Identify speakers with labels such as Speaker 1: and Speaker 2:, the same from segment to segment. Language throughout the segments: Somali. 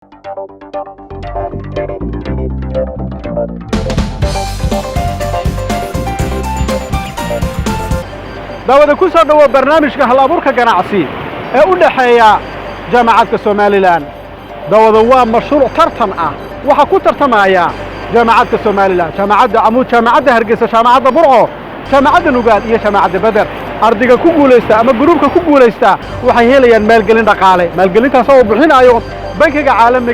Speaker 1: دعوة كوسا دوا برنامج كهلابور كجناعسي أقول حياة جامعة الصوماليلان دوا مشروع ترتم وحكو ترتم جامعة الصوماليلان جامعة عمود جامعة هرقسة جامعة برعو جامعة نوغاد هي جامعة بدر أرضك كوجوليستا أما جروبك كوجوليستا وحيليا مالجلين دقالة مالجلين تصور بحين أيوة بنك عالمي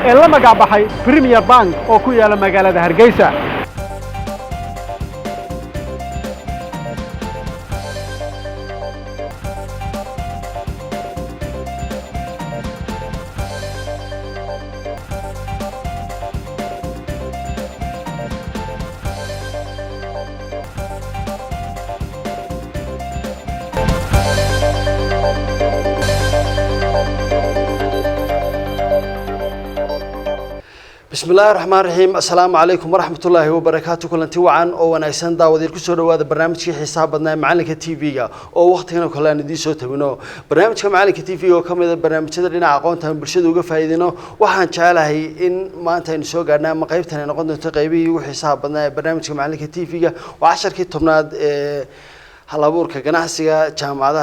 Speaker 1: إلا ما قاب حي بريمير بانك أو كويا لما قال هذا هرقسة
Speaker 2: بسم الله الرحمن الرحيم السلام عليكم ورحمة الله وبركاته كلنتي وعن أو وناكسن داودير كسر هذا برنامج شيء حساب بدنا معلنك تي في أو وقت هنا كلنا ندي صوت منه برنامج كمعلنك تي في وكم هذا برنامج تدرينا عقون تهم برشة دوقة فايدينه وحن شعله هي إن ما أنت نسوق عنا مقايبتنا نقدر تقيبي وحساب بدنا برنامج كمعلنك تي في وعشر كي تمناد هالابور كجناحسية جامعة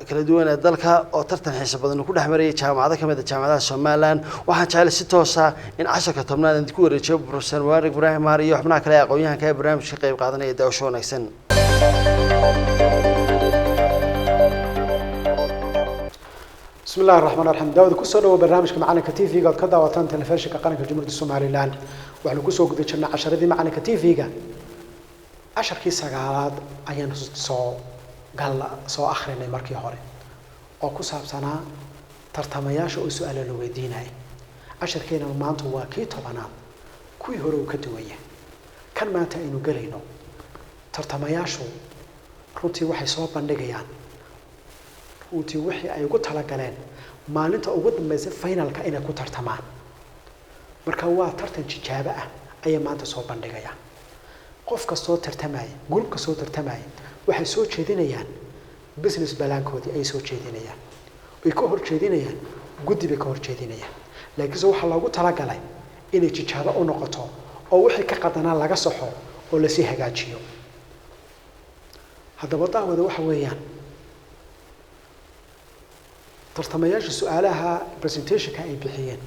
Speaker 2: كلا دوينة دلكها أو ترتن حساب بدنا كل حمرية جامعة كم هذا جامعة الصومالان وحن شعله ستة إن عشر كتمناد نذكر الشاب بروفيسور وارق إبراهيم ماريو حنا كلا قويها كي برنامج شقيق قاعدنا يداوشون أحسن.
Speaker 3: بسم الله الرحمن الرحيم داود كسر هو برنامج معنا كتيفي قد كذا وطن تلفزيون كقناة الجمهورية الصوماليلان وعلى كسر قد شلنا 10 دي معنا كتيفي 10 كيس قالات أيان قال سو آخرين مركي هوري أو كسب سنة ترتمياش أو سؤال الويديناي 10 كينا ما أنتوا واكي طبعا كوي هرو كدوية كان ما أنت إنه قلينو ترتمياشو runtii waxay soo bandhigayaan runtii wixii ay ugu tala galeen maalinta ugu dambeysay finalka inay ku tartamaan marka waa tartan tijaabo ah ay maanta soo bandhigayaan qof kastoo tartamay group kastoo tartamay waxay soo jeedinayaan business balance-koodii ay soo jeedinayaan way ka hor jeedinayaan guddi bay ka hor jeedinayaan laakiin waxa loogu tala galay inay tijaabo u noqoto oo wixii ka qadanaa laga saxo oo la sii hagaajiyo هذا بطاقة وده واحد ويان ترتمياش سؤالها presentation كأي بحيان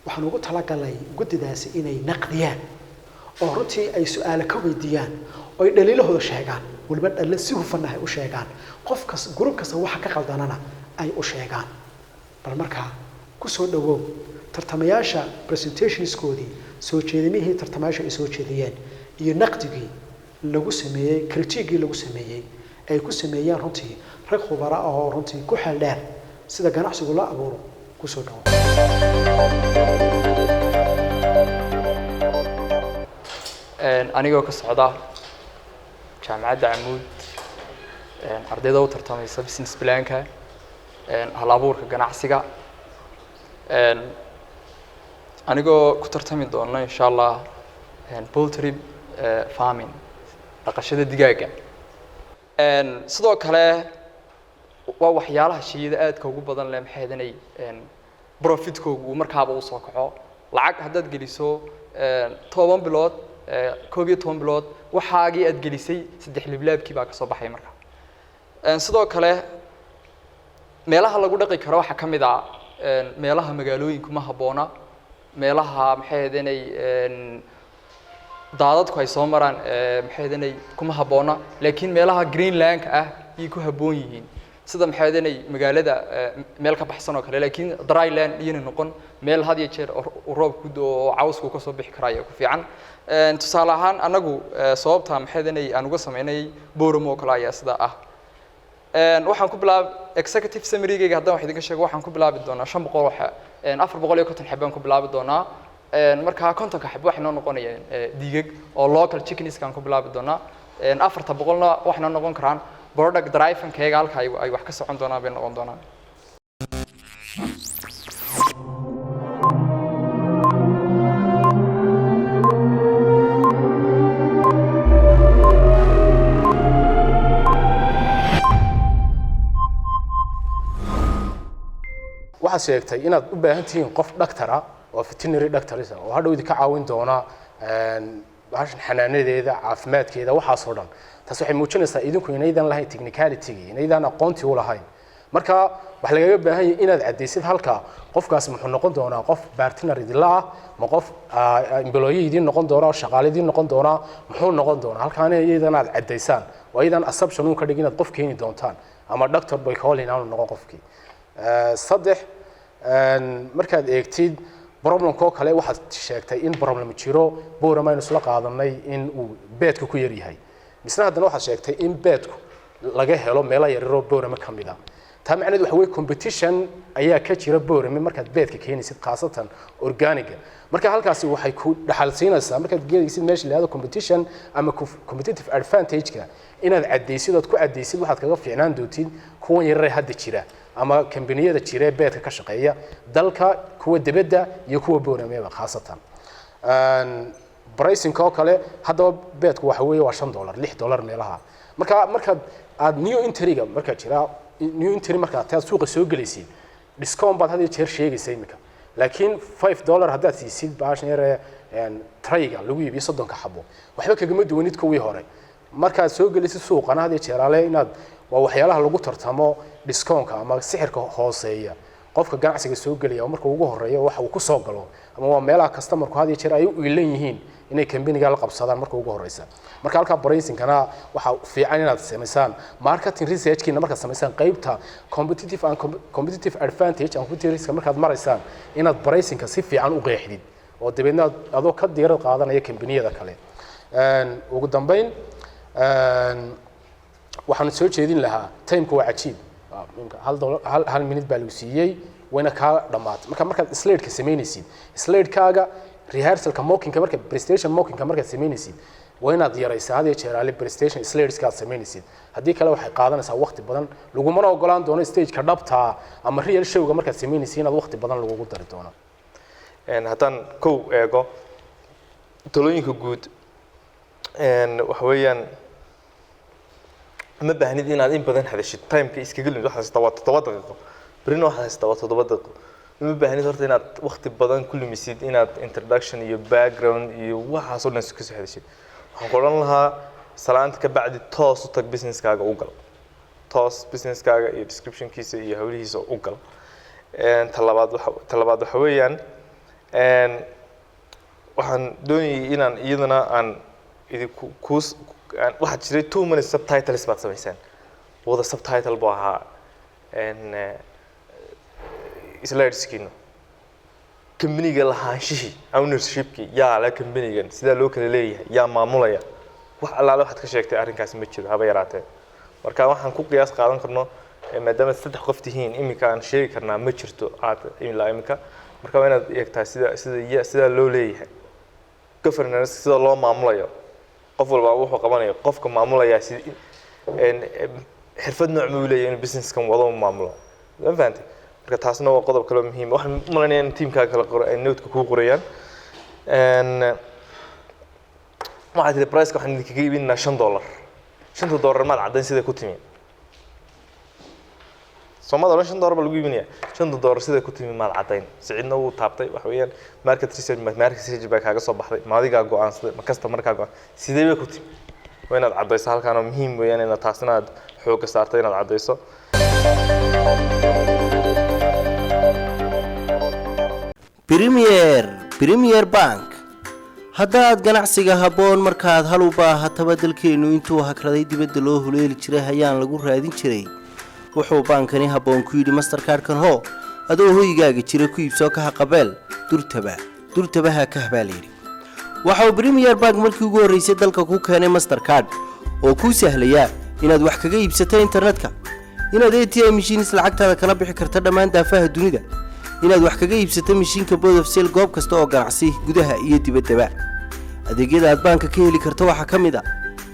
Speaker 3: وحنوقت هلاك الله قد داس إني نقديان أو رتي أي سؤال كويديان أو دليله هذا شيئان والبد اللي سوف فناه وشيئان قف كس جروب كس واحد كقلدنا أي وشيئان بالمركها كسر دو ترتمياش presentation سكودي سوتشيدني هي ترتمياش سوتشيديان ينقدي lagu sameeyay critique lagu sameeyay ay ku sameeyaan runtii rag khubara ah oo runtii ku xal dheer sida ganacsigu la abuuro ku soo dhaw
Speaker 4: anigoo ka socda jaamacadda Amuud ardayda u tartamaysa business plan-ka hal abuurka ganacsiga anigoo ku tartami doona insha Allah poultry farming dhaqashada digaaga sidoo kale waa waxyaalaha shaqada aadka ugu badan leh maxay ahaynay profit-koogu markaaba uu soo kaco lacag haddaad geliso 10 bilood 12 bilood waxaagii aad gelisay 3 liblaabkii baa ka soo baxay marka sidoo kale meelaha lagu dhaqi karo waxa kamid ah meelaha magaalooyinka ma haboona meelaha maxay ahaynay daadadku ay soo maraan maxay ahaynay kuma haboona laakiin meelaha Greenland ah ay ku haboon yihiin sida maxay ahaynay magaalada meel ka baxsan oo kale laakiin dryland iyo noqon meel had iyo jeer roob ku doo cawsku ka soo bixi karayo ku fiican tusaale ahaan anagu sababta maxay ahaynay aan uga sameynay Booramo kala ayaa sida ah waxaan ku bilaab executive summary-gayga haddaan wax idinka sheego waxaan ku bilaabi doonaa 500 waxa 450 xabaan ku bilaabi doonaa marka kontonka xab waxay noo noqonayaan diigag oo local chickens kan ku bilaabi doona 400na waxna noqon karaan product drive keega halka ay wax ka socon doonaan bay noqon doonaan
Speaker 5: waxaad sheegtay inaad u baahan tihiin qof dhakhtara oo veterinary doctors oo hadhow idinka caawin doona bahashan xanaanadeeda caafimaadkeeda waxaasoo dhan taas waxay muujinaysaa idinku inaydan lahayn technicality inaydan aqoonti u lahayn marka waxa lagaga baahan yahay inaad cadeysid halka qofkaas muxuu noqon doonaa qof partner idila ah ma qof employee idin noqon doona oo shaqaale idin noqon doona muxuu noqon doonaa halkaan iyadan aad cadeysaan waa iyadan assumption uu ka dhigin inaad qof keeni doontaan ama doctor bay calling aanu noqon qofkii saddex markaad eegtid problemko kale waxaad sheegtay in problem jiro boorama aynu isla qaadanay in uu beedku ku yar yahay misna haddana waxaad sheegtay in beedku laga helo meelo yaryaroo boorama ka mid ah taa macnaheedu waxa weeye competition ayaa ka jira boorame markaad beedka keenaysid khaasatan organiga marka halkaasi waxay ku dhaxalsiinaysaa markaad geedaysid meesha la yiraahdo competition ama competitive advantage-ka inaad cadeysid ood ku cadeysid waxaad kaga fiicnaan doontid kuwan yaryar hadda jira ama kambaniyada jira beedka ka shaqeeya dalka kuwa dibadda iyo kuwa boorame khaasatan pricing oo kale hadda beedku waxa weeye waa $5 $6 meelaha marka aad new entry-ga marka jira new entry marka aad suuqa soo galaysid discount baad hadii jeer sheegaysaa imika laakiin $5 haddaad siisid baashan yar tray-ga lagu iibiyo 30 xabo waxba kaga duwanid kuwii hore marka soo galaysid suuqana hadii jeeraale inaad waa waxyaalaha lagu tartamo discount-ka ama sixirka hooseeya qofka ganacsiga soo galaya marka ugu horeeyo waxa uu ku soo galo ama waa meelaha customer-ku hadii jeer ay u iilan yihiin inay company-ga la qabsadaan marka ugu horeysa marka halka pricing-kana waxa fiican inaad sameysaan marketing research-kiina marka sameysaan qaybta competitive advantage and competitive markaad maraysaan inaad pricing-ka si fiican u qeexdid oo dibadna adoo ka diirad qaadanaya company-yada kale ugu dambeyn waxaan soo jeedin lahaa time-ku waa cajiib hal minute baa lagu siiyey wayna ka dhamaatay markaad slide-ka sameynaysid slide-kaaga rehearsal-ka mocking-ka marka presentation mocking-ka marka sameynaysid waa inaad yaraysaa hadii jeeraale presentation slides-ka aad sameynaysid haddii kale waxay qaadanaysaa waqti badan lagumana ogolaan doono stage-ka dhabta ama real show-ga markaad sameynaysid inaad waqti badan lagugu dari doono
Speaker 6: haddaan kow eego talooyinka guud waxa weeyaan ma baahnid inaad in badan hadashid time-ka iskaga limid waxaad haystaa waa 7 daqiiqo berina waxaad haystaa waa 7 daqiiqo ma baahnid horta inaad waqti badan ku lumisid inaad introduction iyo background iyo waxaas oo dhan isku soo hadashid waxaan ku oran lahaa salaanta ka bacdi toos u tag business-kaaga u gal toos business-kaaga iyo description-kiisa iyo hawlihiisa u gal talabaad waxa weeyaan waxaan doonayay inaan iyadana aan idinku waxaad jiray 2 minutes subtitles baad samaysaan wada subtitle buu ahaa slides-kiina company-ga lahaanshihii ownership-kii yaa la company-gan sidaa loo kala leeyahay yaa maamulaya wax allaale waxaad ka sheegtay arrinkaasi ma jiro haba yaraatee marka waxaan ku qiyaas qaadan karno maadaama 3 qof tihiin imika aan sheegi karnaa ma jirto aad ilaa imika marka waa inaad eegtaa sida loo leeyahay governance sida loo maamulayo qof walba wuxuu qabanayo qofka maamulaya si xirfad nooc ma leeyahay in business-kan wado maamulo ma fahanteen marka taasna waa qodob kale oo muhiim ah waxaan maleynayaa in team-ka kala qoro ay note-ka ku qorayaan waxaad tiri price-ka waxaan idinkaga iibinaa $5 maad caddayn sida ku timi Soomaalida $5 baa lagu iibinayaa $5 sida ku timi maad caddayn sicidna uu taabtay wax weeyaan market research baa kaaga soo baxday maadiga go'aansaday ma customer-ka go'aan sidee bay ku timi waa inaad caddayso halkaan oo muhiim weeyaan inaad taasina aad xoog saartay inaad caddayso
Speaker 7: Premier Bank haddaad ganacsiga habboon markaad hal u baahataba dalkeenu intuu hakraday dibadda loo huleeli jiray hayaan lagu raadin jiray wuxuu baankani habboon ku yidhi Mastercard-kan hoo adoo hoygaaga jira ku iibsoo ka haqabeel durtaba ha ka habaalayri waxa uu Premier Bank markii ugu horeysay dalka ku keenay Mastercard oo ku sahlaya inaad wax kaga iibsato internetka inaad ATM machines lacagtaada kala bixi karto dhammaan daafaha dunida inaad wax kaga iibsato mishiinka board of sale goob kasta oo ganacsi gudaha iyo dibaddaba adeegyada aad banka ka heli karto waxa ka mid ah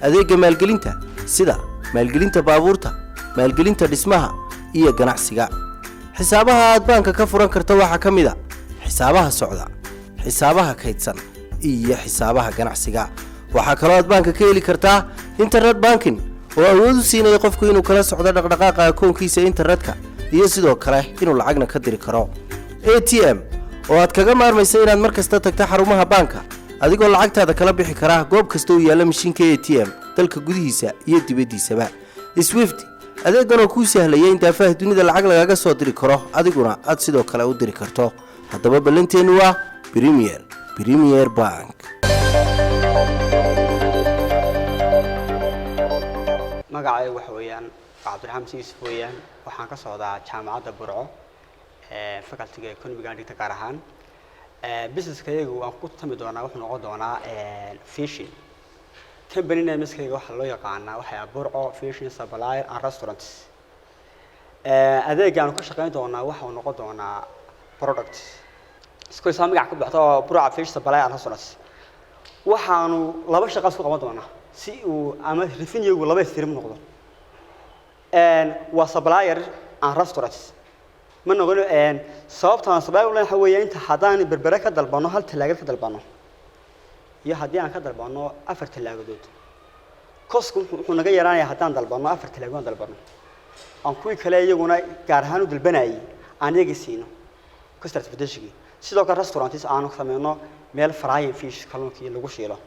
Speaker 7: adeegga maalgelinta sida maalgelinta baabuurta maalgelinta dhismaha iyo ganacsiga xisaabaha aad banka ka furan karto waxa ka mid ah xisaabaha socda xisaabaha kaydsan iyo xisaabaha ganacsiga waxa kale oo aad banka ka heli kartaa internet banking oo awood u siinaya qofku inuu kala socdo dhaqdhaqaaqa akoonkiisa internetka iyo sidoo kale inuu lacagna ka diri karo. ATM oo aad kaga maarmaysa inaad mar kasta tagto xarumaha banka adigoo lacagtaada kala bixi kara goob kasta oo yaala mishiinka ATM dalka gudihiisa iyo dibaddiisaba. Swift adeegan oo kuu sahlaya in daafaha dunida lacag lagaga soo diri karo adiguna aad sidoo kale u diri karto. haddaba ballanteenu waa Premier Bank.
Speaker 8: magacaygu waxa weeyaan Cabdiraxmaan Siis weeyaan waxaan ka socdaa jaamacadda Burco faculty-ga economic dhigta gaar ahaan business-kaygu aan ku tami doonaa wuxuu noqon doonaa fishing company name-kayga waxa loo yaqaanaa waxa Burco Fishing Supplier and Restaurants adeega aan ku shaqeyn doonaa waxa uu noqon doonaa product isku magac ku baxdo Burco Fishing Supplier and Restaurants waxaanu laba shaqo isku qaban doonaa si uu ama revenue-gu laba istirm noqdo waa supplier and restaurants ma noqono sababta supplier waxa weeye inta hadaan berbera ka dalbano hal talaagad ka dalbano iyo hadii aan ka dalbano afar talaagadood costku wuxuu naga yaraanayaa hadaan dalbano afar talaagood dalbano aan kuwi kale iyaguna gaar ahaan u dalbanayay aan iyaga siino customer satisfaction sidoo kale restaurants aan ku sameeyno meel frying fish kalluunka lagu shiilo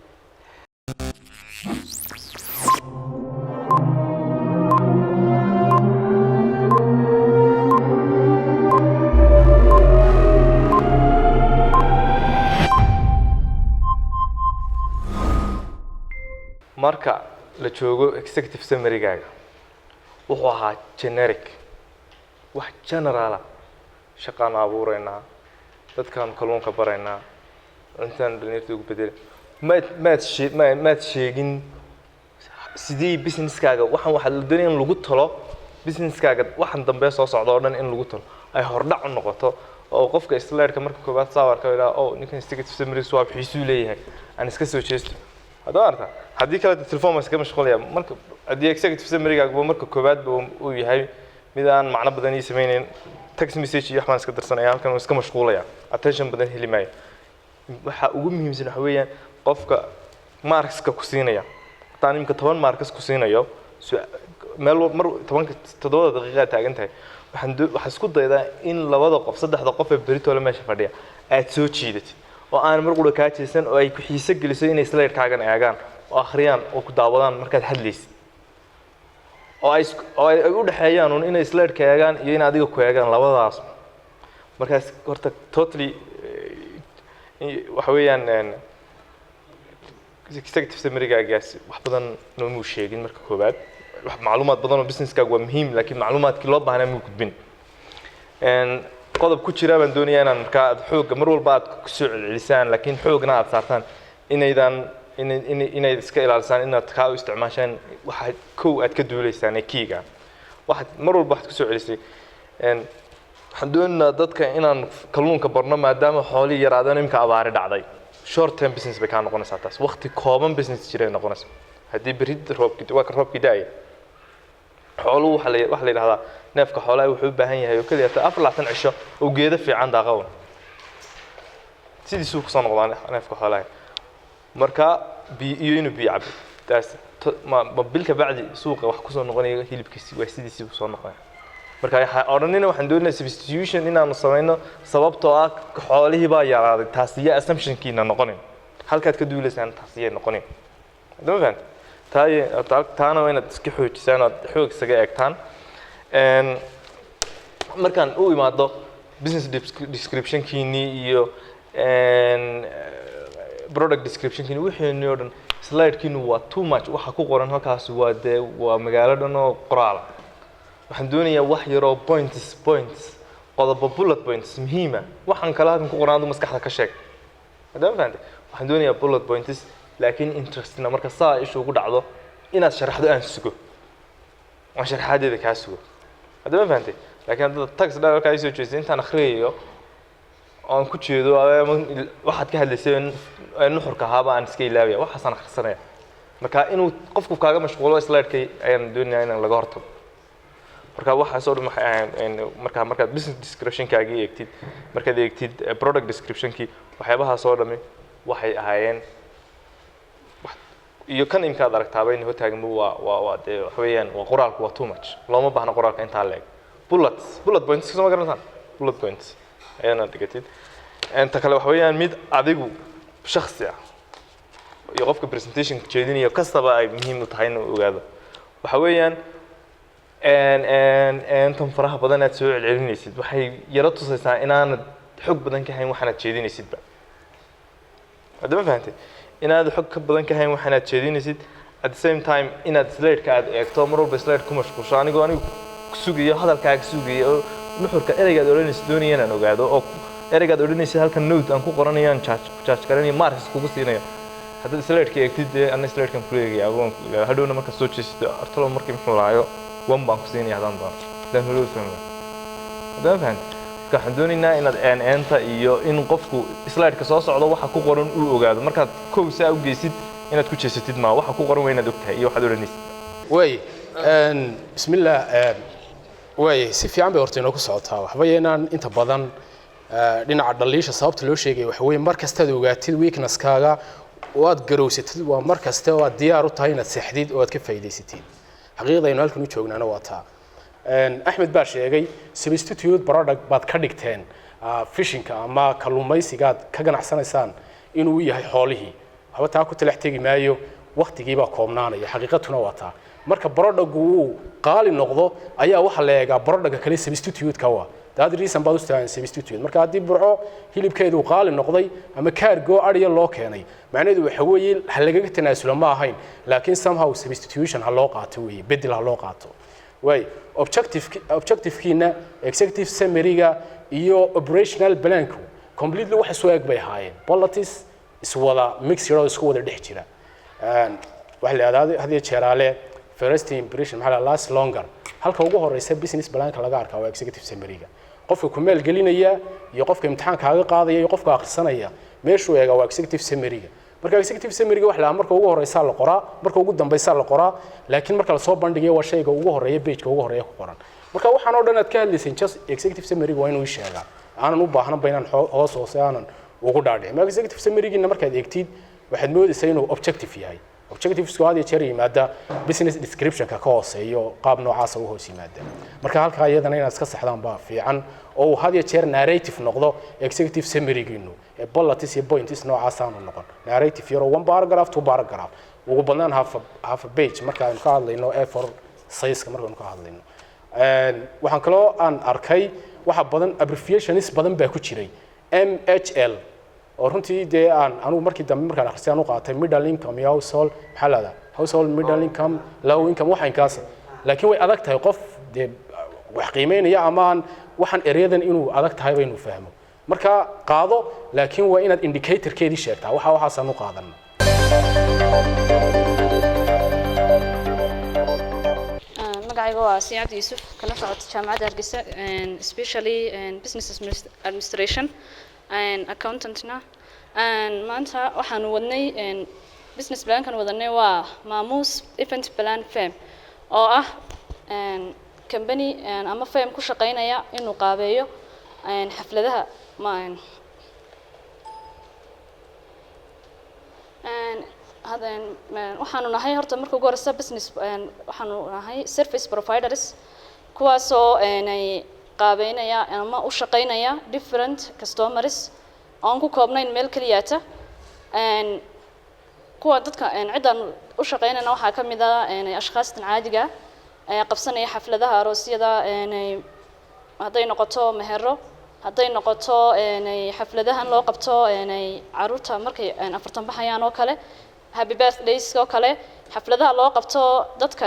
Speaker 6: marka la joogo executive summary-gaaga wuxuu ahaa generic wax general shaqaan abuureynaa dadkan kalluunka bareynaa intaan dhalinyarada ugu bedel maad sheegin sidii business-kaaga waxaan waxa la doonaya in lagu talo business-kaaga waxaan dambe soo socdo oo dhan in lagu talo ay hordhac u noqoto oo qofka slide-ka marka koobaad sawirka ilaa oo ninkan executive summary swap xiisu leeyahay aan iska soo jeesto هذا هذه كانت التلفون بس كم شغلة مرك هذه executive summary قبل مرك كوباد وياهي ميدان معنا بدني يسمينين text message يحمل سكتر سنة يعني كانوا كم شغلة يعني attention بدن هلي معي وقوم مهم زين حويا قفك ماركس كوسينة يعني تاني يمكن طبعا ماركس كوسينة يو مر طبعا تدور دقيقة تاجنتها وحسكت ضيدا إن لوضع قف صدق قف بريت ولا ماشي فرديا أتسوتشيدت وأنا مرقول كاتيسن أو أي كحيسة جلسين إسرائيل كاجن أجان وآخرين وكداودان مركز حدليس أو أي أقول حيان إن إسرائيل كاجن يين عادي كاجن لوضع أصلا مركز كرت totally وحويان executive summary جاس وحبذا نمو شيء مركز كوباد معلومات بدنا business كاجو مهم لكن معلومات كلها بهنا موجودين قضب كتير من دنيا أنا كاد حوج مرور بعض كسوع اللسان لكن حوجنا أتصارتان إن إذا سكيل على لسان إنه تخاو استعماشان واحد كو أتكدوا لسانه كيجا واحد مرور بعض كسوع اللسان إن حدونا ضدك إن كلون كبرنامج دام حالي يرادان يمكن أبارد عضي short term business بكان نقولنا ساتاس وقت common business جري نقولنا هدي بريد روب كده وكر روب كداية حلو وحلي هذا نفك حوله وحب بهني وكل يتأفر لعتن عشاء وجيده في عند غون سيدي سوق صنعان نفك حوله مركا بيين بيعب تاس ما بالك بعد سوق وحكوسون نغني هي بكسي وسيدي سوق صنعان مركا أرنينا وحندورنا substitution إننا نصنعنا سبب طاق حوله بايع تاسية assumption كينا نغني هل كانت كدولة سنة تاسية نغني ده فهمت تانا وين تسكحوج سنة حوج سجى أكتان مركان أوي ما ده business description كيني يو product description كيني وحين نيورن slide كينو too much وحكو قرن هالكاس وده ومجالنا إنه قرالة وحندوني وحي رو points قضب bullet points مهمة وحن كلام قرآن ده مسكحة كشك هذا فهمت وحندوني bullet points لكن interest إن مركز صار إيش وقول عضو إن الشرح ده أنسكو وشرح هذا ذا كاسكو هذا ما فهمتي لكن التكست ده كايسو جزء أنت نخريه أنا كنت يدو واحد كهذا لسان نحر كهابا عن سكيل لابيا واحد صنع خسرنا مركا إنه قفكوا كاجا مشغول سلايد كي أيام الدنيا إنه لقارته مركا واحد صار يعني مركا business description كاجي يكتيد مركا يكتيد product description كي وحيبها صار لمي واحد هاين iyo kan imka aad aragtaaba in hotaagan waa xawayaan waa qoraalku waa too much looma baahna qoraalka inta leeg bullet points soo garanaysan bullet points ayana dhigatid inta kale waxa weeyaan mid adigu shakhsi ah iyo qofka presentation jeedinayo kastaba ay muhiim u tahay inuu ogaado waxa weeyaan tan faraha badan aad soo celcelinaysid waxay yara tusaysaa inaanad xog badan ka hayn waxaad jeedinaysidba hadaba fahamtay inaad xog ka badan ka hayn waxaad jeedinaysid at the same time inaad slide-ka aad eegto mar walba slide ku mashquulsho anigu sugayo hadalkaaga sugayo nuxurka ereygaad odhanaysid doonayaan aan ogaado oo ereygaad odhanaysid halkan note aan ku qoranayaan charge garanayo marks kugu siinayo hadda slide-ka eegtid ana slide-kan ku leeyahay agoon hadhowna marka soo jeesto artalo markii muxuu laayo one baan ku siinaya hadaan doono dan helo fahmo hadaan fahanto waxaan doonaynaa inaad eenta iyo in qofku slide-ka soo socdo waxa ku qoran uu ogaado markaad kow saa u geysid inaad ku jeesatid ma waxa ku qoran waa inaad ogtahay iyo waxaad odhanaysid
Speaker 5: way bismillah way si fiican bay horta inoo ku socotaa waxba yeelaan inta badan dhinaca dhaliisha sababta loo sheegay waxa weeye mar kasta aad ogaatid weakness-kaaga oo aad garowsatid waa mar kasta oo aad diyaar u tahay inaad seexdid oo aad ka faa'iidaysatid xaqiiqda aynu halkan u joognaana waa taa axmed baa sheegay substitute product baad ka dhigteen fishinka ama kalluumaysigaad ka ganacsanaysaan inuu yahay xoolihii waxba taa ku talax tegi maayo waqtigiibaa koobnaanaya xaqiiqatuna waa taa marka product uu qaali noqdo ayaa waxa la eegaa product kale substitute-ka waa dad reason baad u isticmaalaan substitute marka haddii burco hilibkeedu qaali noqday ama cargo ariya loo keenay macnaheedu waxa weeye hal laga tanaasulo ma ahayn laakiin somehow substitution ha loo qaato weeye bedel ha loo qaato way objective-kiina executive summary-ga iyo operational plan-ku completely waxa soo eeg bay ahaayeen politics iswada mixture oo isku wada dhex jira waxa la yiraahdaa hadii jeeraale first impression maxaa la last longer halka ugu horeysa business plan-ka laga arkaa waa executive summary-ga qofka ku meel gelinaya iyo qofka imtixaanka kaaga qaadaya iyo qofka akhrisanaya meeshuu eega waa executive summary-ga marka executive summary-ga waxa la marka ugu horeysa la qoraa marka ugu dambaysa la qoraa laakiin marka la soo bandhigayo waa shayga ugu horeeya page-ka ugu horeeya ku qoran marka waxaan oo dhan aad ka hadlaysay just executive summary-ga waa inuu sheegaa aanan u baahnan baynaan hoos aanan ugu dhaadhicin marka executive summary-giina markaad eegtid waxaad moodaysaa inuu objective yahay objectives-ku aad iyo jeer yimaada business description-ka ka hooseeyo qaab noocaas u hoos yimaada marka halka iyadana inaad iska saxdaan baa fiican oo had iyo jeer narrative noqdo executive summary-giinu ee bullets iyo points noocaas aanu noqon narrative yaro one paragraph two paragraph ugu badnaan half a page marka aynu ka hadlayno A4 size-ka marka aynu ka hadlayno waxaan kaloo aan arkay waxa badan abbreviations badan baa ku jiray MHL oo runtii dee anigu markii dambe markaan akhrisay aan u qaatay middle income iyo household maxaa la yidhahdaa household middle income low income waxaan kaas laakiin way adag tahay qof dee wax qiimeynaya ama waxaan ereyadan inuu adag tahay baynu fahmo marka qaado laakiin waa inaad indicator-keedii sheegtaa waxaasaan u qaadanna
Speaker 9: magacayga waa Sii Cabdi Yuusuf kala socota jaamacadda Hargeysa especially business administration and accountantna maanta waxaan wadnay business plan-kan wadanay waa maamuus event plan firm oo ah company ama firm ku shaqeynaya inuu qaabeeyo xafladaha waxaanu nahay horta marka ugu horeysa business waxaanu nahay service providers kuwaasoo ay qaabeynaya ama u shaqeynaya different customers aan ku koobnayn meel kaliyaata kuwa dadka ciidan u shaqeynayna waxaa ka mid ah ashkhaasan caadiga qabsanaya xafladaha aroosyada hadday noqoto mehero hadday noqoto xafladahan loo qabto caruurta markay afartan baxayaan oo kale happy birthdays oo kale xafladaha loo qabto dadka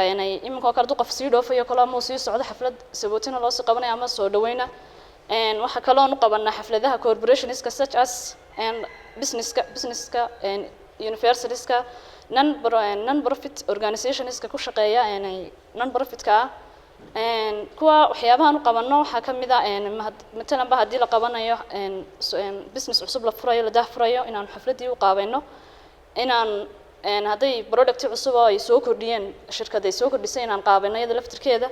Speaker 9: iminka kala qof sii dhoofayo kala ama sii socdo xaflad sabootina loo sii qabanay ama soo dhaweyna waxa kale oo qabanaa xafladaha corporationska such as businesska universitieska non profit organizationska ku shaqeeya non profitka kuwa waxyaabahan u qabano waxa kamid ah matalan ba hadii la qabanayo business cusub la furayo la daafurayo inaan xafladii u qaabayno inaan hadday product cusub ay soo kordhiyeen shirkadda ay soo kordhisay inaan qaabayno iyada laftirkeeda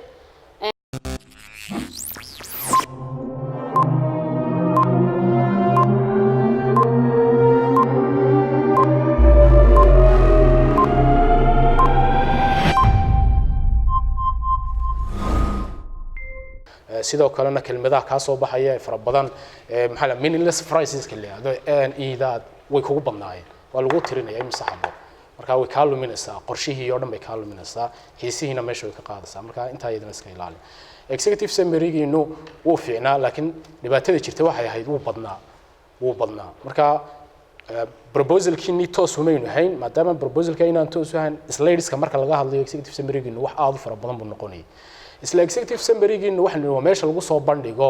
Speaker 5: sidoo kalena kelmadaha ka soo baxaya fara badan maxaa la meaningless phrases ka leeyahay iidaad way kugu badnaayeen waa lagu tirinaya imisa xabo marka way ka luminaysaa qorshihii oo dhan bay ka luminaysaa xiisihiina meesha way ka qaadaysaa marka inta iyadana iska ilaali executive summary-giinu wuu fiicnaa laakiin dhibaatada jirta waxay ahayd wuu badnaa marka proposal-kiini toos umaynu hayn maadaama proposal-ka inaan toos u hayn slides-ka marka laga hadlayo executive summary-giinu wax aad u fara badan buu noqonayay isla executive summary-giinu waxaa meesha lagu soo bandhigo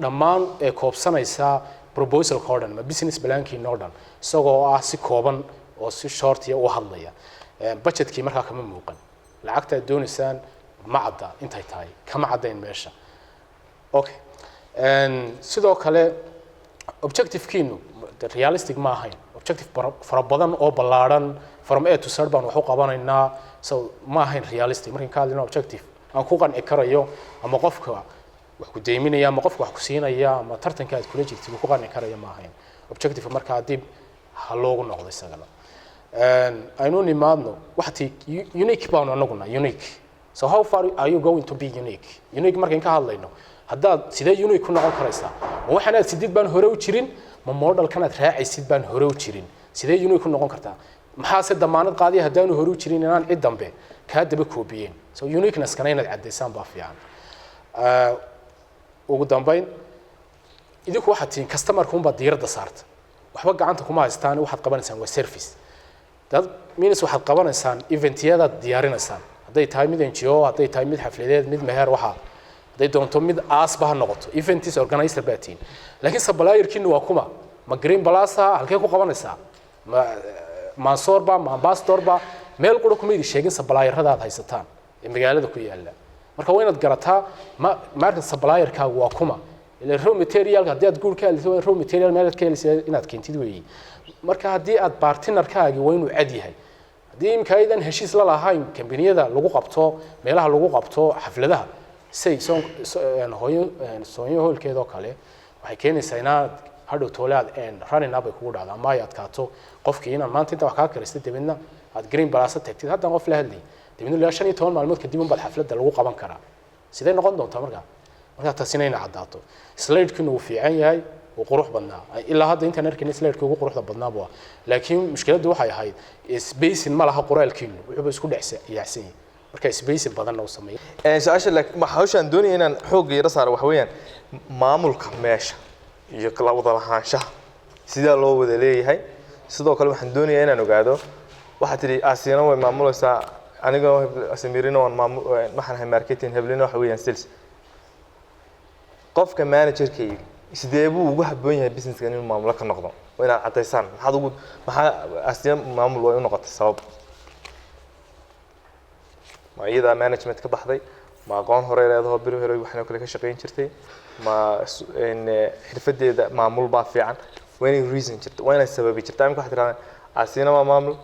Speaker 5: dhammaan ee koobsanaysa proposal-ka oo dhan ama business plan-kiina oo dhan isagoo ah si kooban oo si short u hadlaya budget-kii markaa kama muuqan lacagta aad doonaysaan ma cadda intay tahay kama caddayn meesha okay sidoo kale objective-kiinu realistic ma ahayn objective fara badan oo ballaaran from A to Z baan wax u qabanaynaa so ma ahayn realistic markaan ka hadlayno objective aan ku qanci karayo ama qofka wax ku deeminaya ama qofka wax ku siinaya ama tartanka aad kula jirtid ku qanci karayo ma ahayn objective markaa dib ha loogu noqdo isagana aynu nimaadno waxti unique baan anaguna unique so how far are you going to be unique markaan ka hadlayno haddaad sidee unique ku noqon karaysaa waxaan aad sidid baan hore u jirin ma model-kan aad raacaysid baan hore u jirin sidee unique ku noqon kartaa maxaa se damaanad qaadiya haddaanu hore u jirin inaan cid dambe kaa daba koobiyeen so uniqueness-kana inaad caddaysaan baa fiican ugu dambayn idinku waxaad tihiin customer-ka unbaad diiradda saarta waxba gacanta kuma haystaan waxaad qabanaysaan waa service dad minis waxaad qabanaysaan event-yadaad diyaarinaysaan hadday tahay mid NGO hadday tahay mid xafladeed mid meher waxaa hadday doonto mid aasba ha noqoto event is organizer baa tihiin laakiin supplier-kiina waa kuma ma Green Plaza halkee ku qabanaysaa ma Mansoorba ma Ambassadorba meel qura kuma idin sheegin supplier-rada aad haysataan ee magaalada ku yaala marka waa inaad garataa market supplier-kaagu waa kuma ila raw material haddii aad guur ka heliso raw material meel ka heliso inaad keentid weeyii marka haddii aad partner-kaagi waa inuu cad yahay haddii imkaadan heshiis la lahayn kambaniyada lagu qabto meelaha lagu qabto xafladaha say sooyo hoolkeedoo kale waxay keenaysaa inaad hadhow toolaad running up ay kugu dhacdo ama ay adkaato qofkii inaan maanta inta wax kaa karistay dibadna aad Green Plaza tagtid haddaan qof la hadlay dibadna ilaa 15 maalmood kadib unbaad xafladda lagu qaban karaa sidee noqon doontaa markaa taasina inay caddaato slide-kiinu wuu fiican yahay wuu qurux badnaa ilaa hadda intaan arkayna slide-kii ugu quruxda badnaa buu laakiin mushkiladdu waxay ahayd spacing ma laha qoraalkiinu wuxuuba isku yaacsan yahay marka spacing badanna uu sameeyo
Speaker 6: su-aasha laakiin hawshaan doonaya inaan xoog yara saaro waxa weeyaan maamulka meesha iyo kala wada lahaanshaha sidaa loo wada leeyahay sidoo kale waxaan doonayaa inaan ogaado waxaad tidhi Asiana way maamulaysaa aniga Samirina waxaan ahay marketing Heblina waxa weeyaan sales qofka manager-kayga sidee buu ugu habboon yahay business-ka inuu maamulo ka noqdo waa inaad caddaysaan maxaa Asiana maamul way u noqotay sabab ma iyada management ka baxday ma aqoon hore leedahay biro hore waxna kale ka shaqeyn jirtay ma xirfadeeda maamul baa fiican waa inay reason jirto waa inay sababi jirto ama waxa tiraahdaa Asiana waa maamul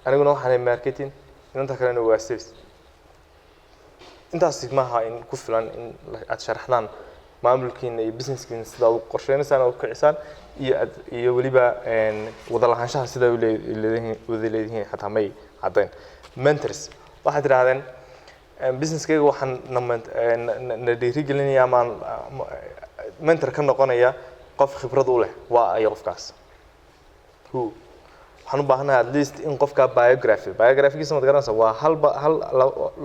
Speaker 6: aniguna waxaan marketing inta kalena waa sales intaas maaha in ku filan in aad sharaxdaan maamulkiina iyo businesskiina sida aad qorsheynaysan oo kicisaan iyo waliba wada lahaanshaha sida ay leeyihiin xataa may caddayn mentors waxaad tirahdeen businesskayga waxaan na dhiirigelinayaa ama mentor ka noqonaya qof khibrad u leh waa ay qofkaas waxaan u baahanahay at least in qofka biography-giisa ma garanaysaa waa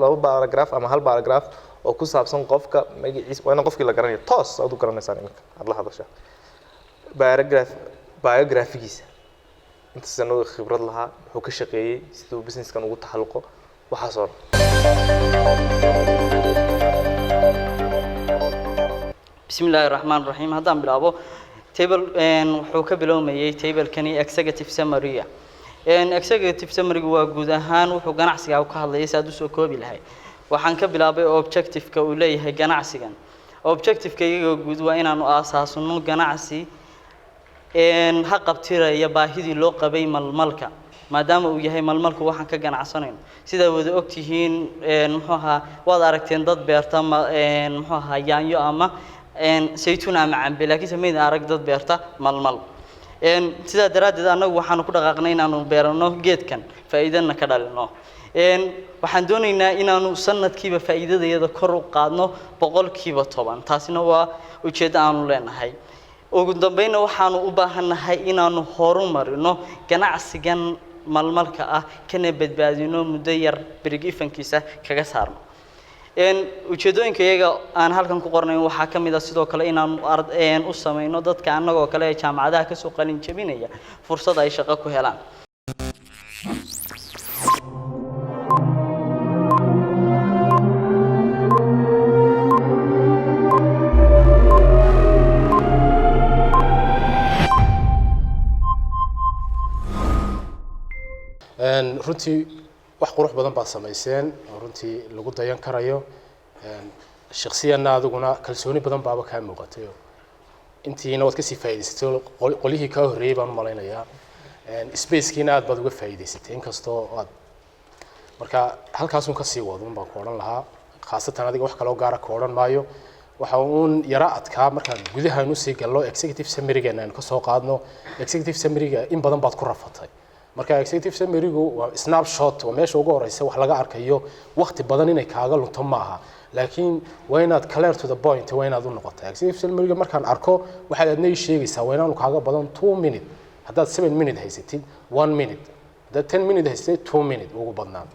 Speaker 6: laba paragraph ama hal paragraph oo ku saabsan qofka magaciisa waa in qofkii la garanayo toos aad u garanaysaa iminka aad la hadashaa biography-giisa inta sano khibrad lahaa wuxuu ka shaqeeyey siduu business-kan ugu taxalluqo waxaas oo
Speaker 10: bismillahir rahmanir rahim haddaan bilaabo table wuxuu ka bilowmayay table-kani executive summary executive summary waa guud ahaan wuxuu ganacsiga ka hadlayay saad u soo koobi lahayd waxaan ka bilaabay objective-ka uu leeyahay ganacsigan objective-ka iyaga guud waa inaanu aasaasno ganacsi ha qabtiraya baahidii loo qabay malmalka maadaama uu yahay malmalku waxaan ka ganacsanayno sida wada ogtihiin muxuu ahaa waad aragteen dad beerta muxuu ahaa yaanyo ama saytuun ama cambe laakiin sameeyay arag dad beerta malmal sidaa daraaddeed annagu waxaanu ku dhaqaaqnay inaanu beerano geedkan faa'iidana ka dhalino waxaan doonaynaa inaanu sanadkiiba faa'iidadayada kor u qaadno 10%. taasina waa ujeeddo aanu leenahay. ugu dambeynna waxaanu u baahannahay inaanu horumarino ganacsigan malmalka ah kana badbaadino muddo yar birigifankiisa kaga saarno. ujeedooyinka iyaga aan halkan ku qornay waxaa ka mid ah sidoo kale inaanu u samayno dadka annagoo kale ee jaamacadaha ka soo qalin jabinaya fursad ay shaqo ku helaan.
Speaker 5: runtii wax qurux badan baad samayseen oo runtii lagu dayan karayo shakhsiyanna adiguna kalsooni badan baaba kaa muuqatay intiina waad kasii faa'iidaysatay qolihii kaa horreeyay baan u malaynayaa spacekiina aad baad uga faa'iidaysatay inkastoo aad marka halkaasun kasii wadun baan ku odhan lahaa khaasatan adiga wax kaloo gaara ka odhan maayo waxa uun yara adkaa markaan gudahaan usii gallo executive summary-geena aynu kasoo qaadno executive summary-ga in badan baad ku rafatay marka executive summary-gu waa snapshot oo meesha ugu horeysa wax laga arkayo waqti badan inay kaaga lunto maaha laakiin waa inaad clear to the point waa inaad u noqotaa executive summary-ga markaan arko waxaad adna ii sheegaysaa waa inaanu kaaga badan 2 minute haddaad 7 minute haysatid 1 minute haddaad 10 minute haysatid 2 minute ugu badnaan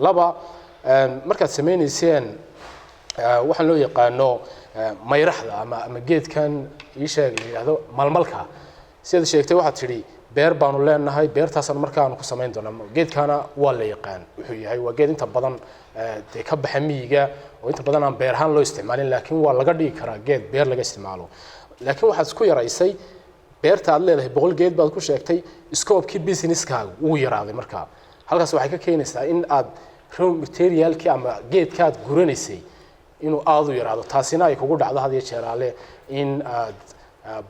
Speaker 5: laba markaad sameynayseen waxaan loo yaqaano mayraxda ama geedkan ii sheeg la yiraahdo malmalka sidaad sheegtay waxaad tidhi beer baanu leenahay beertaasaan markaanu ku samayn doonaa geedkana waa la yaqaan wuxuu yahay waa geed inta badan dee ka baxa miyiga oo inta badan aan beer ahaan loo isticmaalin laakiin waa laga dhigi karaa geed beer laga isticmaalo laakiin waxaad isku yaraysay beerta aad leedahay 100 geed baad ku sheegtay scope-kii business-kaaga wuu yaraaday markaa halkaas waxay ka keenaysaa in aad raw material-kii ama geedkaad guranaysay inuu aad u yaraado taasina ay kugu dhacdo had iyo jeeraale in aad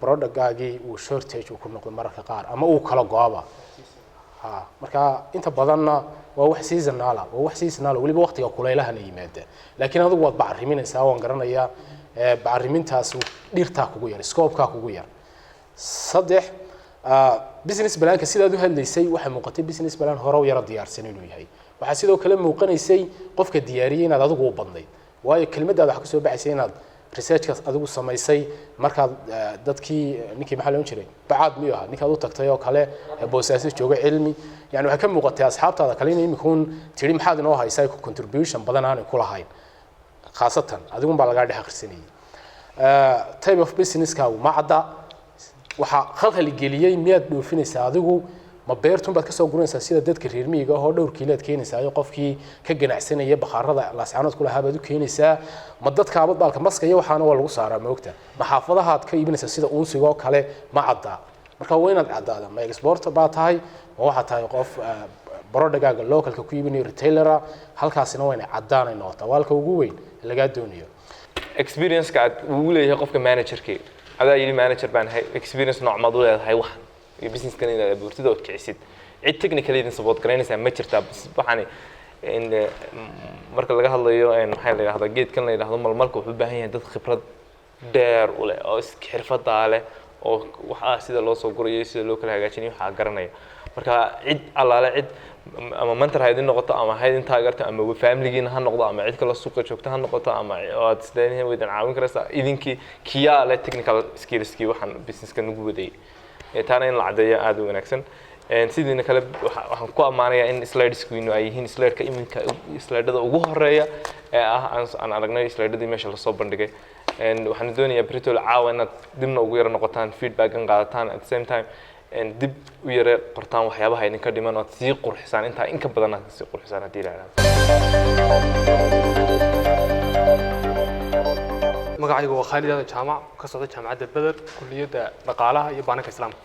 Speaker 5: product-gaagii uu shortage uu ku noqdo mararka qaar ama uu kala go'aba marka inta badanna waa wax seasonal waliba waqtiga kuleylahana yimaada laakiin adigu waad bacriminaysaa waan garanayaa bacrimintaas dhirta kugu yar scope-ka kugu yar saddex business plan-ka sidaad u hadlaysay waxa muuqatay business plan hore u yara diyaarsan inuu yahay waxa sidoo kale muuqanaysay qofka diyaariyay inaad adigu u badnayd waayo kelmadda waxa ku soo baxaysay inaad research-kaas adigu samaysay markaad dadkii ninkii maxaa loo jiray bacaad miyo ahaa ninkaad u tagtay oo kale boosaasi jooga cilmi yani waxa ka muuqatay asxaabtaada kale inay imikuun tiri maxaad inoo haysaa contribution badan aan ku lahayn khaasatan adigu baa laga dhex akhrisanayay type of business-ka ma cadda waxa khalkhal geliyay miyaad dhoofinaysaa adigu ma beertun baad ka soo guranaysaa sida dadka reer miyiga oo dhowr kiilaad keenaysaa qofkii ka ganacsanaya bakhaarada laascaanood ku lahaa baad u keenaysaa ma dadka abad baalka maska iyo waxaana waa lagu saaraa moogta ma xaafadahaad ka iibinaysaa sida uunsiga oo kale ma cadda marka waa inaad caddaada ma export baa tahay ma waxaa tahay qof barodhagaaga localka ku iibinayo retailera halkaasina waa inay caddaanay noqotaa waalka ugu weyn lagaa doonayo
Speaker 6: experience-ka aad ugu leeyahay qofka manager-ka adaa yidhi manager baan hay experience noocmaad u leedahay waxan iyo business-kan inaad abuurtid oo kicisid cid technical idin support garanaysaa ma jirtaa waxaani marka laga hadlayo maxaa la yidhahdaa geedkan la yidhahdo malmalka wuxuu u baahan yahay dad khibrad dheer u leh oo xirfadaa leh oo waxaa sida loo soo gurayo sida loo kala hagaajinayo waxaa garanaya marka cid allaale cid ama mentor ha idin noqoto ama ha idin taageerto ama family-giina ha noqdo ama cid kale suuqa joogta ha noqoto ama aad isleeyihiin way idin caawin karaysaa idinkii kiyaa leh technical skills-kii waxaan business-ka nagu wadayay taana in la caddeeyo aad u wanaagsan sidiina kale waxaan ku ammaanayaa in slides-kiinu ay yihiin slide-ka iminka slide-ada ugu horeeya ee ah aan aragnay slide-adii meesha lasoo bandhigay waxaan doonayaa britol caawa inaad dibna ugu yara noqotaan feedback-an qaadataan at the same time dib u yara qortaan waxyaabaha idinka dhiman oo aad sii qurxisaan intaa in ka badan aad sii qurxisaan haddii la yidhahdo
Speaker 11: magacaygu waa Khalid Aadan Jaamac ka socda jaamacadda Badar kulliyadda dhaqaalaha iyo baanka islaamka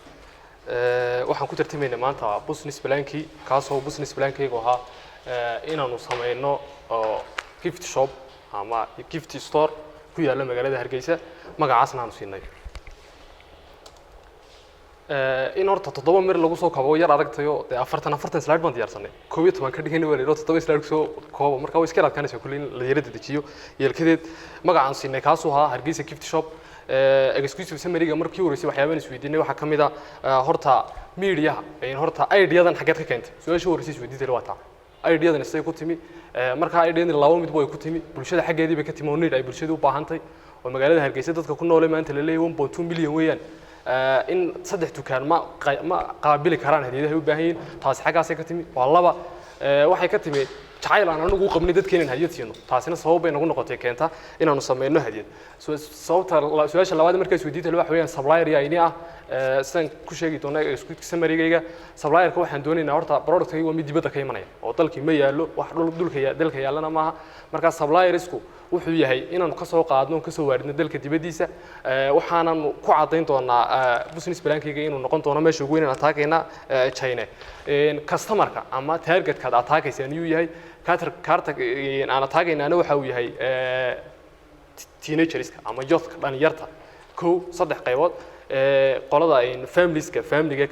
Speaker 11: waxaan ku tartamaynaa maanta business plan-kii kaasoo business plan-kaygu ahaa inaanu samayno gift shop ama gift store ku yaalla magaalada Hargeysa magacaasna aanu siinay in horta 7 mir lagu soo kabo yar adagtayo 40 slide baan diyaarsanay 12 ka dhigay wali 7 slide soo koobo marka way iska raadkanaysaa kulliin la yarada dejiyo yeelkadeed magacaan siinay kaasoo ahaa Hargeysa gift shop exclusive summary-ga markii horeysay waxyaabahan isweydiinay waxaa ka mid ah horta media-ha horta idea-dan xageed ka keentay su-aasha horeysay isweydiintay waa taa idea-dan isay ku timi markaa idea-dan laba mid way ku timi bulshada xaggeedii bay ka timi oo need ay bulshadu u baahantay oo magaalada Hargeysa dadka ku nool maanta la leeyahay 1.2 milyan weeyaan in saddex dukaan ma qaabili karaan hadiyadaha u baahan yihiin taasi xaggaasay ka timi waa laba waxay ka timi jacayl aan anagu qabnay dadkeenan hadiyad siino taasina sabab bay nagu noqotay keenta inaanu sameeyno hadiyad sababta su'aasha labaad markay isweydiintay waxa weeyaan supplier yaayni ah san ku sheegi doonaa isku summary-gayga supplier-ka waxaan doonaynaa horta product-kayga waa mid dibadda ka imanaya oo dalkii ma yaalo wax dalka yaalana maaha marka supplier-isku wuxuu yahay inaanu ka soo qaadno ka soo waaridno dalka dibadiisa waxaanan ku cadayn doonaa business plan-kayga inuu noqon doono meesha ugu weyn aan ataagayna China customer-ka ama target-ka aad ataagaysan inuu yahay kaarta aan ataagaynaana waxa uu yahay teenagers ama youth dhalinyarta saddex qaybood qolada families-ka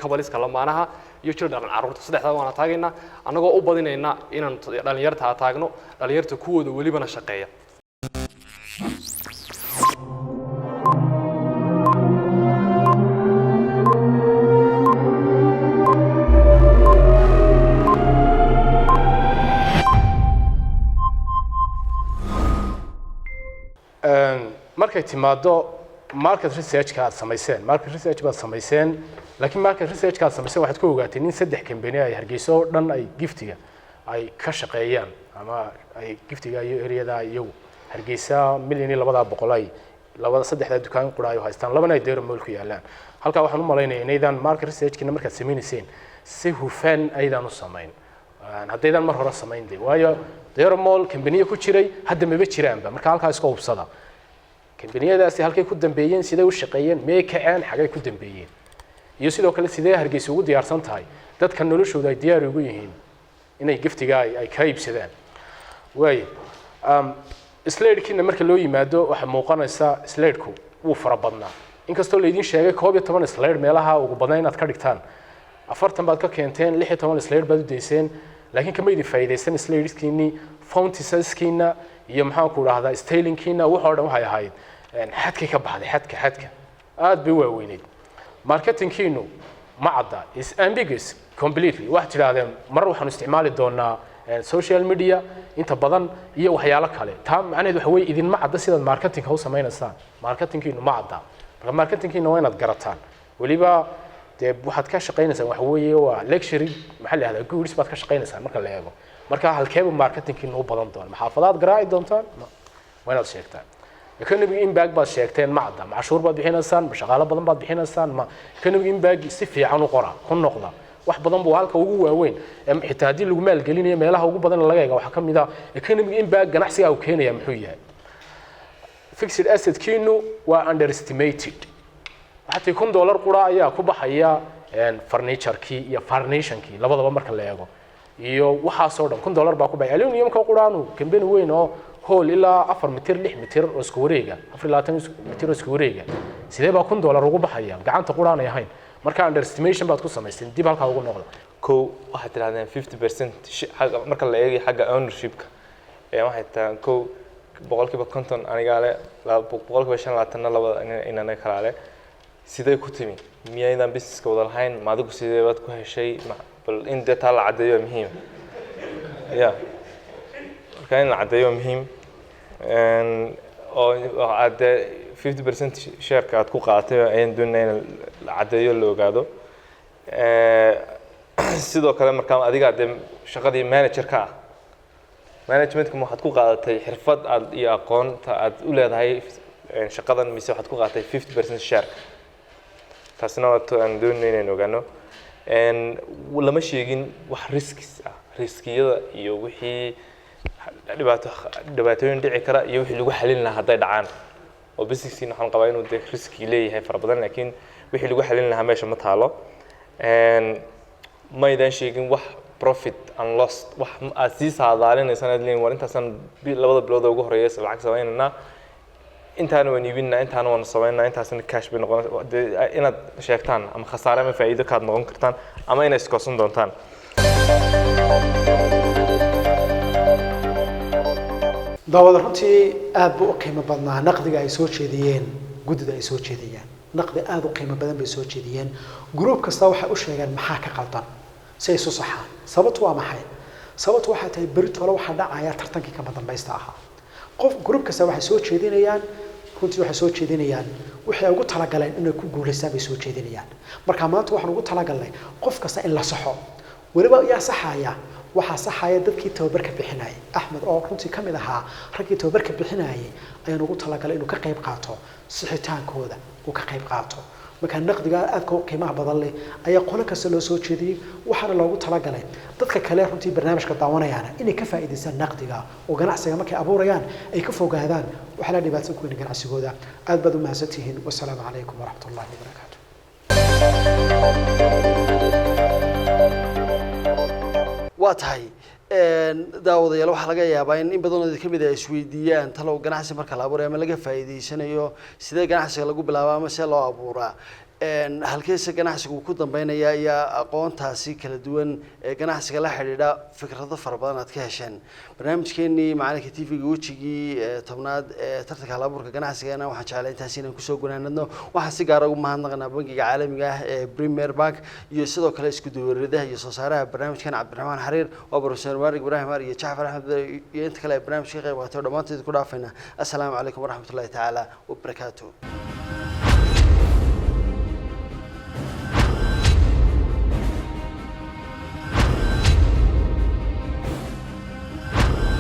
Speaker 11: couples-ka lamaanaha iyo children carruurta saddexda waan ataagaynaa anagoo u badinayna inaan dhalinyarta ataagno dhalinyarta kuwooda welibana shaqeeya
Speaker 5: markay timaado market research-ka aad samayseen market research baad samayseen laakiin market research-ka aad samayseen waxaad ku ogaateen in saddex company ay Hargeysa oo dhan ay giftiga ay ka shaqeeyaan ama ay giftiga iyo area-da iyagu Hargeysa milyan iyo 200 ay saddexda dukaan quraayo haystaan labana ay Dairy Mall ku yaalaan halka waxaan u maleynayaa inaydan market research-kina markaad sameynayeen si hufan aydan u sameyn haddaydan mar hore sameeyay waayo Dairy Mall company ku jiray hadda ma jiraanba marka halka iska hubsada kambaniyadaasi halkay ku dambeeyeen sidee u shaqeeyeen mee kacaan xagay ku dambeeyeen iyo sidoo kale sidee Hargeysa ugu diyaarsan tahay dadka noloshooda ay diyaar ugu yihiin inay giftiga ay ka iibsadaan way slide-kiina marka loo yimaado waxa muuqanaysa slide-ku uu fara badnaa inkastoo la idin sheegay 12 slide meelaha ugu badan inaad ka dhigtaan 40 baad ka keenteen 16 slide baad u deyseen laakiin kama idin faa'iideysan slide-kiini font size-kiina iyo maxaan ku raahdaa styling-kiina wuxuu dhan waxay ahayd xadka ka baxday xadka aad bay waaweyneed marketing-kiinu ma cadda is ambiguous completely wax tiraadeen mar waxaan isticmaali doonaa social media inta badan iyo waxyaalo kale taa macnaheedu waxa weeye idin ma cadda sidaad marketing-ka u sameynaysaa marketing-kiinu ma cadda marka marketing-kiina waa inaad garataan weliba dee waxaad ka shaqeynaysaan waxa weeye waa luxury maxaa la yidhahdaa goods baad ka shaqeynaysaan marka la eego marka halkeeba marketing-kiinu u badan doona maxaafadaad garaaci doontaan waa inaad sheegtaan economic impact baad sheegteen ma cadda cashuur baad bixinaysaan shaqaale badan baad bixinaysaan ma economic impact si fiican u qora ku noqda wax badan buu halka ugu waaweyn xitaa haddii lagu maalgelinayo meelaha ugu badan laga eego waxaa ka mid ah economic impact ganacsiga uu keenaya muxuu yahay fixed asset-kiinu waa underestimated waxaa $10 qura ayaa ku baxaya furniture-kii iyo furnishing-kii labadaba marka la eego iyo waxa soo dhan $10 baa ku baxay aluminum-ka quraanu company weyn oo hall ilaa 4 mitir 6 mitir oo isku wareega 24 mitir oo isku wareega sidee baa $10 ugu baxaya gacanta quraan ay ahayn marka underestimation baad ku samaysteen dib halka ugu noqdo
Speaker 6: waxaad tirahdeen 50% marka la eego xagga ownership-ka waxay tahay boqolkiiba 50 aniga le boqolkiiba 55 labada inana kala le sidee ku timi miyaydan business-ka wada lahayn ma adigu sidee baad ku heshay bal in data la cadeeyo muhiim marka in la cadeeyo muhiim oo aad 50% share-ka aad ku qaadatay ayaan doonayna la cadeeyo la ogaado sidoo kale marka adiga shaqadii manager-ka ah management-ka waxaad ku qaadatay xirfad aad iyo aqoonta aad u leedahay shaqadan mise waxaad ku qaadatay 50% share taasina aan doonayna in ogaano lama sheegin wax riskiyada iyo wixii dhibaatooyin dhici kara iyo wixii lagu xalin lahaa hadday dhacaan oo business-kiina waxaan qabaa inuu riski leeyahay fara badan laakiin wixii lagu xalin lahaa meesha ma taalo ma idaan sheegin wax profit and loss wax aad sii saadaalinaysan aad leeyihin war intaasan labada bilood ugu horeeya lacag samaynayna intaana waan iibinaa intaana waan samaynaa intaasna cash bay noqonaysaa inaad sheegtaan ama khasaare ama faa'iido kaad noqon kartaan ama inay iskoosan doontaan
Speaker 3: daawada runtii aad buu u qiimo badnaa naqdiga ay soo jeediyeen guddida ay soo jeediyeen naqdi aad u qiimo badan bay soo jeediyeen group kasta waxay u sheegeen maxaa ka qaldan si ay isu saxaan sababtu waa maxay sababtu waxay tahay beritoole waxaa dhacaya tartankii kama dambaysta ahaa qof group kasta waxay soo jeedinayaan runtii waxay soo jeedinayaan waxay ugu talagaleen inay ku guuleystaan bay soo jeedinayaan marka maanta waxaan ugu talagalnay qof kasta in la saxo weliba yaa saxaya waxaa saxaya dadkii tababarka bixinayay axmed oo runtii ka mid ahaa raggii tababarka bixinayay ayaan ugu talagalay inuu ka qayb qaato sixitaankooda uu ka qayb qaato marka naqdiga aadka u qiimaha badan leh ayaa qolo kasta loo soo jeediyey waxaana loogu talagalay dadka kale runtii barnaamijka daawanayaana inay ka faa'iidaystaan naqdiga oo ganacsiga markay abuurayaan ay ka fogaadaan waxa la dhibaatsan ku weyn ganacsigooda aad baad u mahadsantihiin wassalaamu calaykum waraxmatullaahi wabarakaatu
Speaker 2: waa tahay daawadayaal waxaa laga yaabaa in badan oo ka mid ah isweydiiyaan talow ganacsi marka la abuurayo ama laga faa'iideysanayo sidee ganacsiga lagu bilaabaa ama see loo abuuraa halkeese ganacsigu ku dambeynaya ayaa aqoontaasi kala duwan ee ganacsiga la xidhiidha fikrado fara badan aad ka hesheen barnaamijkeenii macalinka TV-ga wejigii tobnaad ee tartanka hal-abuurka ganacsigana waxaan jeclay intaasi inaan kusoo gunaanadno waxaan si gaar ah ugu mahadnaqnaa bangiga caalamiga ah ee Premier Bank iyo sidoo kale isku duwareedaha iyo soo saaraha barnaamijkan Cabdiraxmaan Xariir oo Professor Maarig Ibrahim iyo Jaafar Axmed iyo inta kale barnaamijka qayb qaatay dhamaantood ku dhaafayna assalaamu calaykum waraxmatullaahi tacaala wa barakaatuh